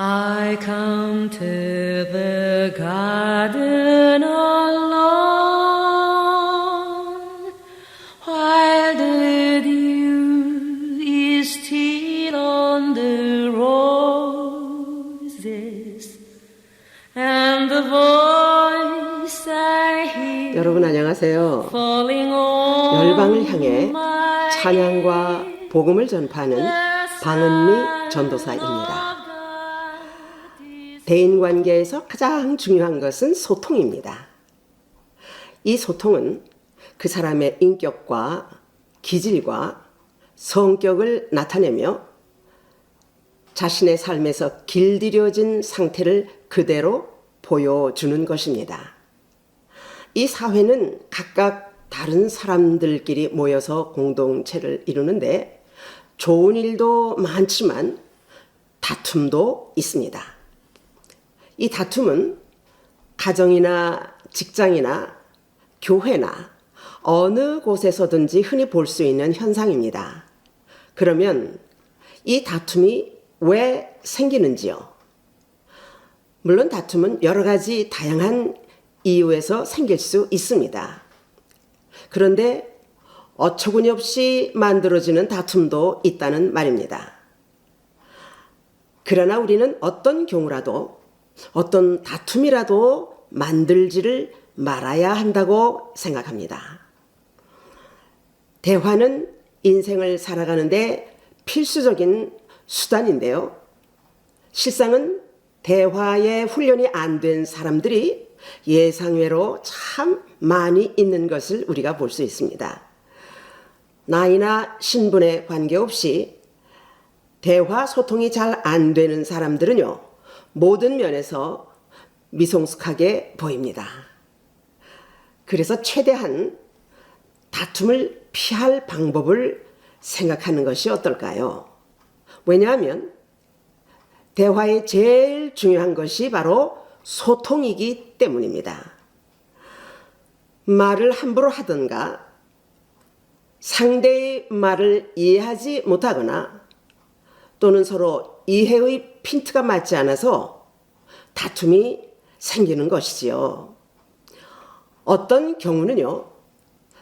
I come to the garden alone, while the dew is still on the roses, and the voice I hear 여러분 안녕하세요. falling on 열방을 향해 my 찬양과 복음을 전파하는 방은미 전도사입니다. 대인관계에서 가장 중요한 것은 소통입니다. 이 소통은 그 사람의 인격과 기질과 성격을 나타내며 자신의 삶에서 길들여진 상태를 그대로 보여주는 것입니다. 이 사회는 각각 다른 사람들끼리 모여서 공동체를 이루는데 좋은 일도 많지만 다툼도 있습니다. 이 다툼은 가정이나 직장이나 교회나 어느 곳에서든지 흔히 볼 수 있는 현상입니다. 그러면 이 다툼이 왜 생기는지요? 물론 다툼은 여러 가지 다양한 이유에서 생길 수 있습니다. 그런데 어처구니 없이 만들어지는 다툼도 있다는 말입니다. 그러나 우리는 어떤 경우라도 어떤 다툼이라도 만들지를 말아야 한다고 생각합니다. 대화는 인생을 살아가는데 필수적인 수단인데요. 실상은 대화의 훈련이 안 된 사람들이 예상외로 참 많이 있는 것을 우리가 볼 수 있습니다. 나이나 신분에 관계없이 대화 소통이 잘 안 되는 사람들은요, 모든 면에서 미성숙하게 보입니다. 그래서 최대한 다툼을 피할 방법을 생각하는 것이 어떨까요? 왜냐하면 대화의 제일 중요한 것이 바로 소통이기 때문입니다. 말을 함부로 하든가 상대의 말을 이해하지 못하거나 또는 서로 이해의 핀트가 맞지 않아서 다툼이 생기는 것이지요. 어떤 경우는요,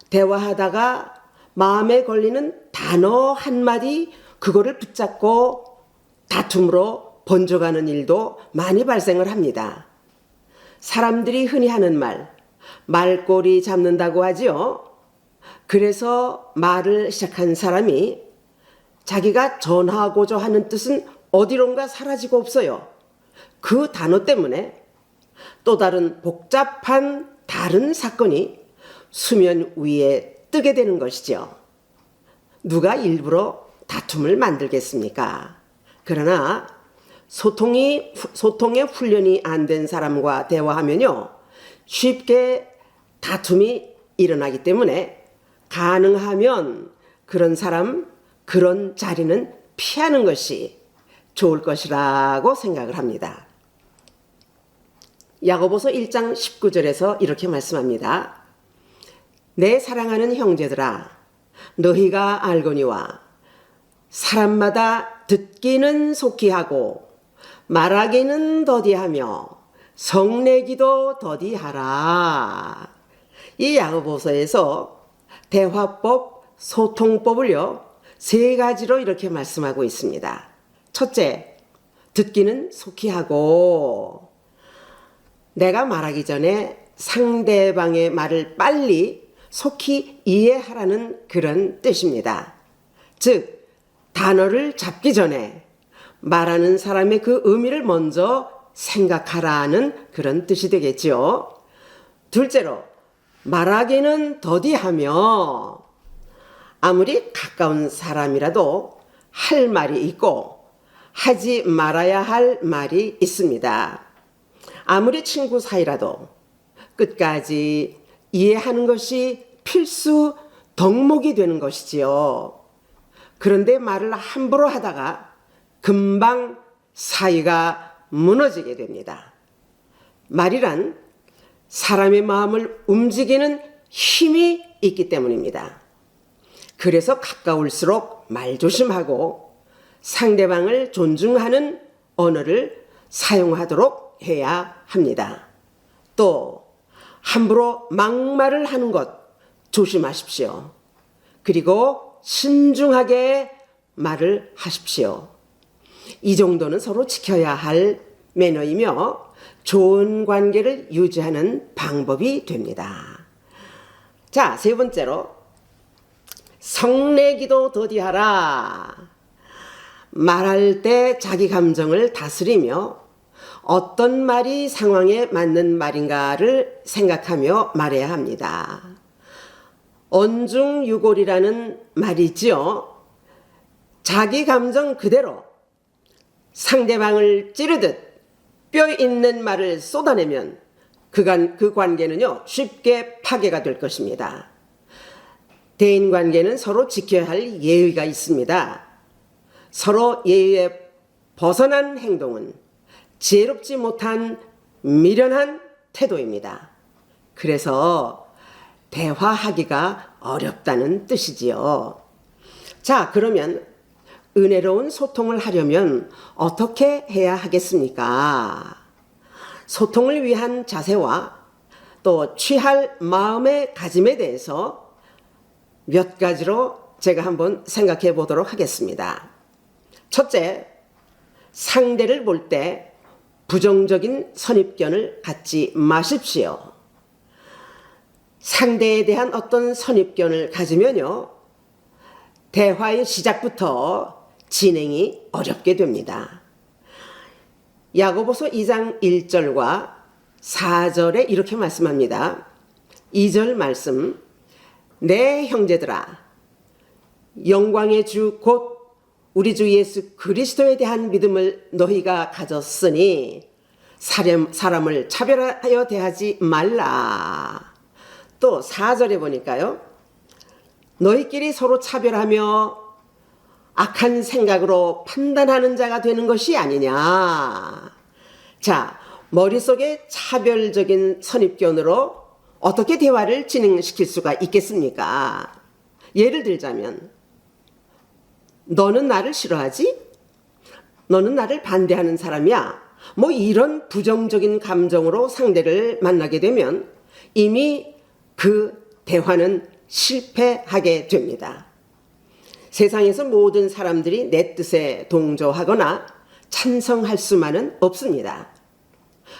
대화하다가 마음에 걸리는 단어 한마디 그거를 붙잡고 다툼으로 번져가는 일도 많이 발생을 합니다. 사람들이 흔히 하는 말꼬리 잡는다고 하지요. 그래서 말을 시작한 사람이 자기가 전하고자 하는 뜻은 어디론가 사라지고 없어요. 그 단어 때문에 또 다른 복잡한 다른 사건이 수면 위에 뜨게 되는 것이죠. 누가 일부러 다툼을 만들겠습니까? 그러나 소통의 훈련이 안 된 사람과 대화하면요, 쉽게 다툼이 일어나기 때문에 가능하면 그런 사람, 그런 자리는 피하는 것이 좋을 것이라고 생각을 합니다. 야고보서 1장 19절에서 이렇게 말씀합니다. 내 사랑하는 형제들아, 너희가 알거니와 사람마다 듣기는 속히 하고 말하기는 더디하며 성내기도 더디하라. 이 야고보서에서 대화법, 소통법을요, 3가지로 이렇게 말씀하고 있습니다. 첫째, 듣기는 속히 하고, 내가 말하기 전에 상대방의 말을 빨리 속히 이해하라는 그런 뜻입니다. 즉, 단어를 잡기 전에 말하는 사람의 그 의미를 먼저 생각하라는 그런 뜻이 되겠지요. 둘째로, 말하기는 더디하며, 아무리 가까운 사람이라도 할 말이 있고 하지 말아야 할 말이 있습니다. 아무리 친구 사이라도 끝까지 이해하는 것이 필수 덕목이 되는 것이지요. 그런데 말을 함부로 하다가 금방 사이가 무너지게 됩니다. 말이란 사람의 마음을 움직이는 힘이 있기 때문입니다. 그래서 가까울수록 말조심하고 상대방을 존중하는 언어를 사용하도록 해야 합니다. 또 함부로 막말을 하는 것 조심하십시오. 그리고 신중하게 말을 하십시오. 이 정도는 서로 지켜야 할 매너이며 좋은 관계를 유지하는 방법이 됩니다. 자, 세 번째로 성내기도 더디하라. 말할 때 자기 감정을 다스리며 어떤 말이 상황에 맞는 말인가를 생각하며 말해야 합니다. 언중유골이라는 말이지요. 자기 감정 그대로 상대방을 찌르듯 뼈 있는 말을 쏟아내면 그 관계는요, 쉽게 파괴가 될 것입니다. 대인관계는 서로 지켜야 할 예의가 있습니다. 서로 예의에 벗어난 행동은 지혜롭지 못한 미련한 태도입니다. 그래서 대화하기가 어렵다는 뜻이지요. 자, 그러면 은혜로운 소통을 하려면 어떻게 해야 하겠습니까? 소통을 위한 자세와 또 취할 마음의 가짐에 대해서 몇 가지로 제가 한번 생각해 보도록 하겠습니다. 첫째, 상대를 볼 때 부정적인 선입견을 갖지 마십시오. 상대에 대한 어떤 선입견을 가지면요, 대화의 시작부터 진행이 어렵게 됩니다. 야고보서 2장 1절과 4절에 이렇게 말씀합니다. 2절 말씀, 내 형제들아, 영광의 주 곧 우리 주 예수 그리스도에 대한 믿음을 너희가 가졌으니 사람을 차별하여 대하지 말라. 또 4절에 보니까요, 너희끼리 서로 차별하며 악한 생각으로 판단하는 자가 되는 것이 아니냐. 자, 머릿속에 차별적인 선입견으로 어떻게 대화를 진행시킬 수가 있겠습니까? 예를 들자면, 너는 나를 싫어하지? 너는 나를 반대하는 사람이야? 뭐 이런 부정적인 감정으로 상대를 만나게 되면 이미 그 대화는 실패하게 됩니다. 세상에서 모든 사람들이 내 뜻에 동조하거나 찬성할 수만은 없습니다.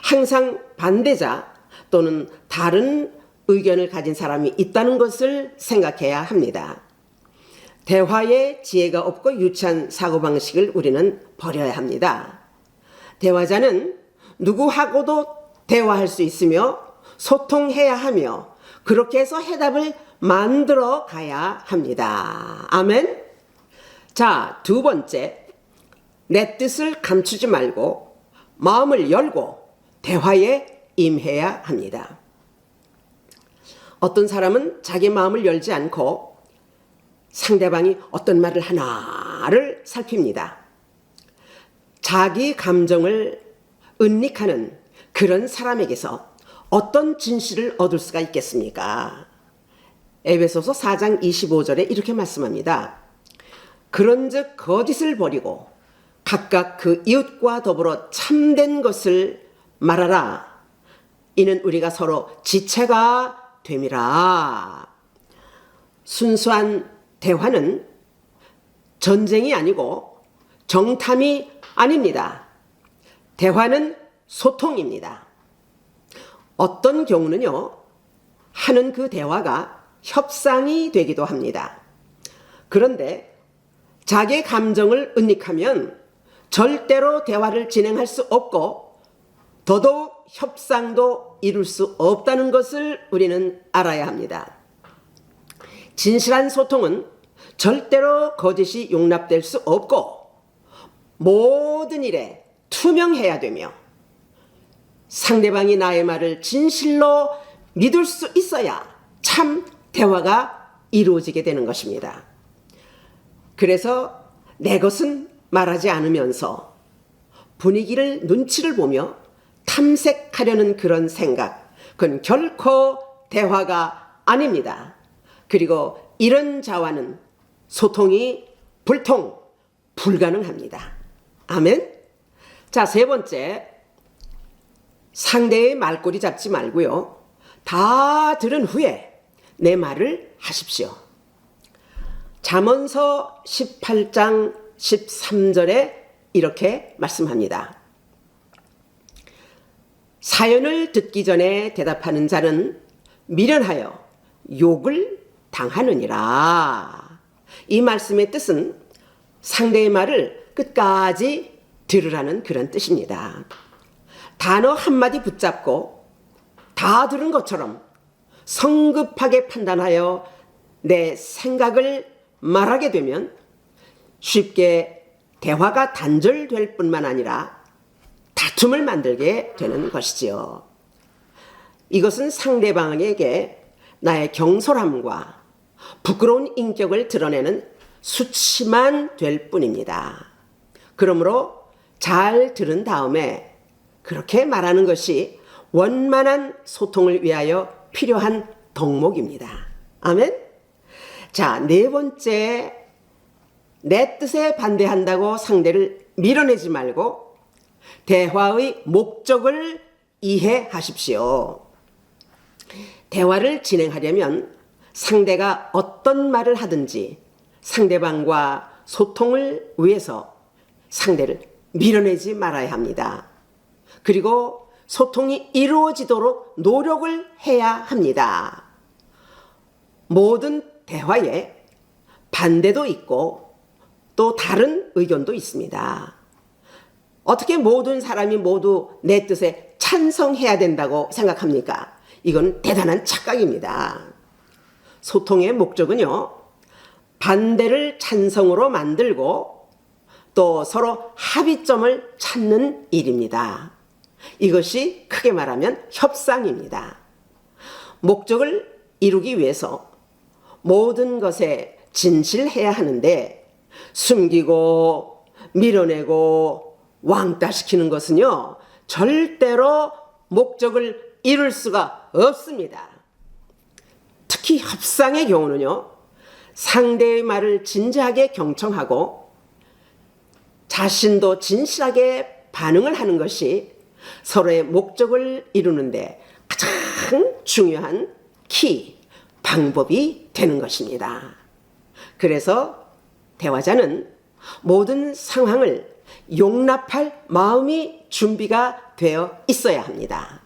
항상 반대자 또는 다른 의견을 가진 사람이 있다는 것을 생각해야 합니다. 대화에 지혜가 없고 유치한 사고방식을 우리는 버려야 합니다. 대화자는 누구하고도 대화할 수 있으며 소통해야 하며 그렇게 해서 해답을 만들어 가야 합니다. 아멘. 자, 두 번째, 내 뜻을 감추지 말고 마음을 열고 대화에 임해야 합니다. 어떤 사람은 자기 마음을 열지 않고 상대방이 어떤 말을 하나를 살핍니다. 자기 감정을 은닉하는 그런 사람에게서 어떤 진실을 얻을 수가 있겠습니까? 에베소서 4장 25절에 이렇게 말씀합니다. 그런즉 거짓을 버리고 각각 그 이웃과 더불어 참된 것을 말하라. 이는 우리가 서로 지체가 됨이라. 순수한 대화는 전쟁이 아니고 정탐이 아닙니다. 대화는 소통입니다. 어떤 경우는요, 하는 그 대화가 협상이 되기도 합니다. 그런데 자기의 감정을 은닉하면 절대로 대화를 진행할 수 없고 더더욱 협상도 이룰 수 없다는 것을 우리는 알아야 합니다. 진실한 소통은 절대로 거짓이 용납될 수 없고 모든 일에 투명해야 되며 상대방이 나의 말을 진실로 믿을 수 있어야 참 대화가 이루어지게 되는 것입니다. 그래서 내 것은 말하지 않으면서 분위기를 눈치를 보며 탐색하려는 그런 생각, 그건 결코 대화가 아닙니다. 그리고 이런 자와는 소통이 불가능합니다. 아멘. 자, 세 번째. 상대의 말꼬리 잡지 말고요. 다 들은 후에 내 말을 하십시오. 잠언서 18장 13절에 이렇게 말씀합니다. 사연을 듣기 전에 대답하는 자는 미련하여 욕을 당하느니라. 이 말씀의 뜻은 상대의 말을 끝까지 들으라는 그런 뜻입니다. 단어 한마디 붙잡고 다 들은 것처럼 성급하게 판단하여 내 생각을 말하게 되면 쉽게 대화가 단절될 뿐만 아니라 다툼을 만들게 되는 것이지요. 이것은 상대방에게 나의 경솔함과 부끄러운 인격을 드러내는 수치만 될 뿐입니다. 그러므로 잘 들은 다음에 그렇게 말하는 것이 원만한 소통을 위하여 필요한 덕목입니다. 아멘. 자, 네 번째, 내 뜻에 반대한다고 상대를 밀어내지 말고 대화의 목적을 이해하십시오. 대화를 진행하려면 상대가 어떤 말을 하든지 상대방과 소통을 위해서 상대를 밀어내지 말아야 합니다. 그리고 소통이 이루어지도록 노력을 해야 합니다. 모든 대화에 반대도 있고 또 다른 의견도 있습니다. 어떻게 모든 사람이 모두 내 뜻에 찬성해야 된다고 생각합니까? 이건 대단한 착각입니다. 소통의 목적은요, 반대를 찬성으로 만들고 또 서로 합의점을 찾는 일입니다. 이것이 크게 말하면 협상입니다. 목적을 이루기 위해서 모든 것에 진실해야 하는데 숨기고 밀어내고 왕따시키는 것은요, 절대로 목적을 이룰 수가 없습니다. 특히 협상의 경우는요, 상대의 말을 진지하게 경청하고 자신도 진실하게 반응을 하는 것이 서로의 목적을 이루는데 가장 중요한 방법이 되는 것입니다. 그래서 대화자는 모든 상황을 용납할 마음이 준비가 되어 있어야 합니다.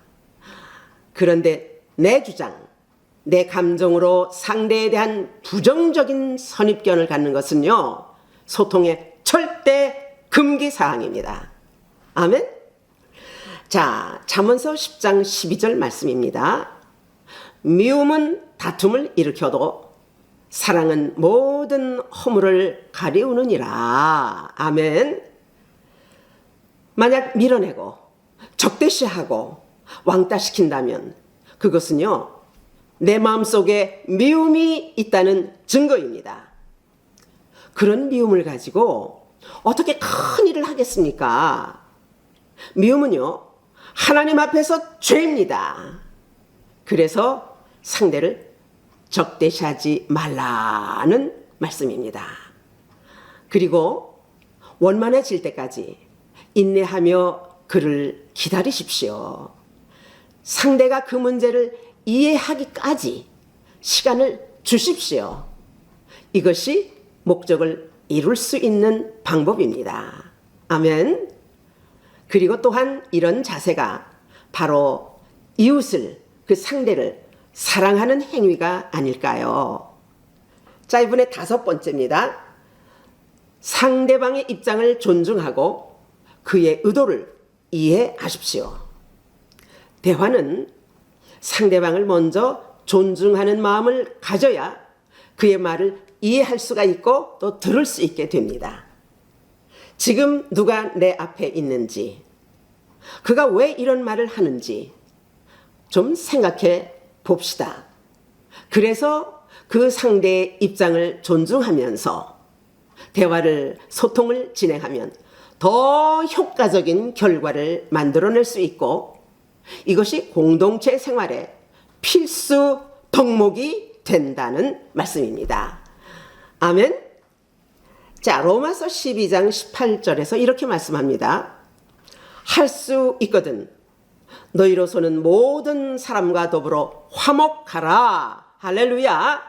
그런데 내 주장, 내 감정으로 상대에 대한 부정적인 선입견을 갖는 것은요, 소통의 절대 금기사항입니다. 아멘? 자, 잠언서 10장 12절 말씀입니다. 미움은 다툼을 일으켜도 사랑은 모든 허물을 가리우느니라. 아멘. 만약 밀어내고 적대시하고 왕따시킨다면 그것은요, 내 마음속에 미움이 있다는 증거입니다. 그런 미움을 가지고 어떻게 큰 일을 하겠습니까? 미움은요, 하나님 앞에서 죄입니다. 그래서 상대를 적대시하지 말라는 말씀입니다. 그리고 원만해질 때까지 인내하며 그를 기다리십시오. 상대가 그 문제를 이해하기까지 시간을 주십시오. 이것이 목적을 이룰 수 있는 방법입니다. 아멘. 그리고 또한 이런 자세가 바로 이웃을, 그 상대를 사랑하는 행위가 아닐까요? 자, 이번에 5번째입니다. 상대방의 입장을 존중하고 그의 의도를 이해하십시오. 대화는 상대방을 먼저 존중하는 마음을 가져야 그의 말을 이해할 수가 있고 또 들을 수 있게 됩니다. 지금 누가 내 앞에 있는지, 그가 왜 이런 말을 하는지 좀 생각해 봅시다. 그래서 그 상대의 입장을 존중하면서 대화를, 소통을 진행하면 더 효과적인 결과를 만들어낼 수 있고, 이것이 공동체 생활의 필수 덕목이 된다는 말씀입니다. 아멘. 자, 로마서 12장 18절에서 이렇게 말씀합니다. 할 수 있거든. 너희로서는 모든 사람과 더불어 화목하라. 할렐루야.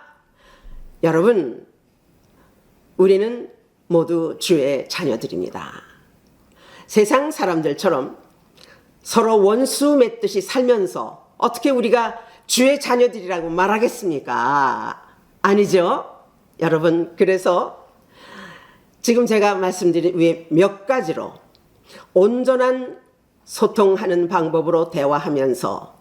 여러분, 우리는 모두 주의 자녀들입니다. 세상 사람들처럼 서로 원수 맺듯이 살면서 어떻게 우리가 주의 자녀들이라고 말하겠습니까? 아니죠? 여러분, 그래서 지금 제가 말씀드린 위에 몇 가지로 온전한 소통하는 방법으로 대화하면서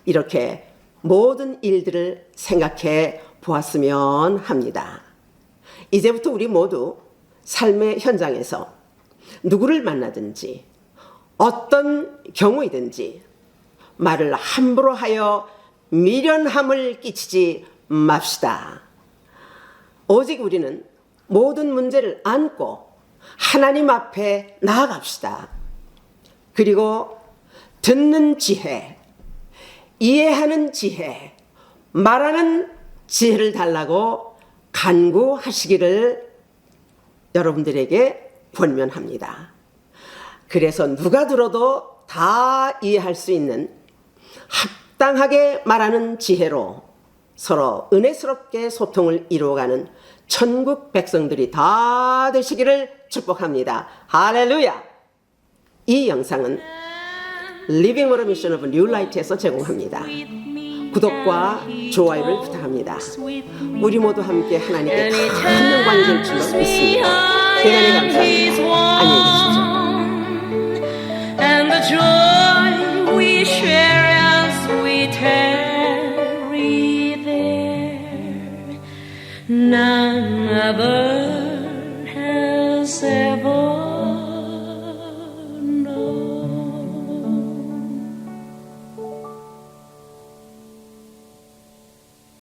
이렇게 모든 일들을 생각해 보았으면 합니다. 이제부터 우리 모두 삶의 현장에서 누구를 만나든지 어떤 경우이든지 말을 함부로 하여 미련함을 끼치지 맙시다. 오직 우리는 모든 문제를 안고 하나님 앞에 나아갑시다. 그리고 듣는 지혜, 이해하는 지혜, 말하는 지혜를 달라고 간구하시기를 여러분들에게 권면합니다. 그래서 누가 들어도 다 이해할 수 있는 합당하게 말하는 지혜로 서로 은혜스럽게 소통을 이루어가는 천국 백성들이 다 되시기를 축복합니다. 할렐루야! 이 영상은 리빙 워터 미션 오브 뉴 라이트에서 제공합니다. 구독과 좋아요를 부탁합니다. 우리 모두 함께 하나님께 큰 영광이 될 줄로 믿습니다. 대단히 감사합니다. 안녕히 계십시오. And the joy we share as we tarry there, none other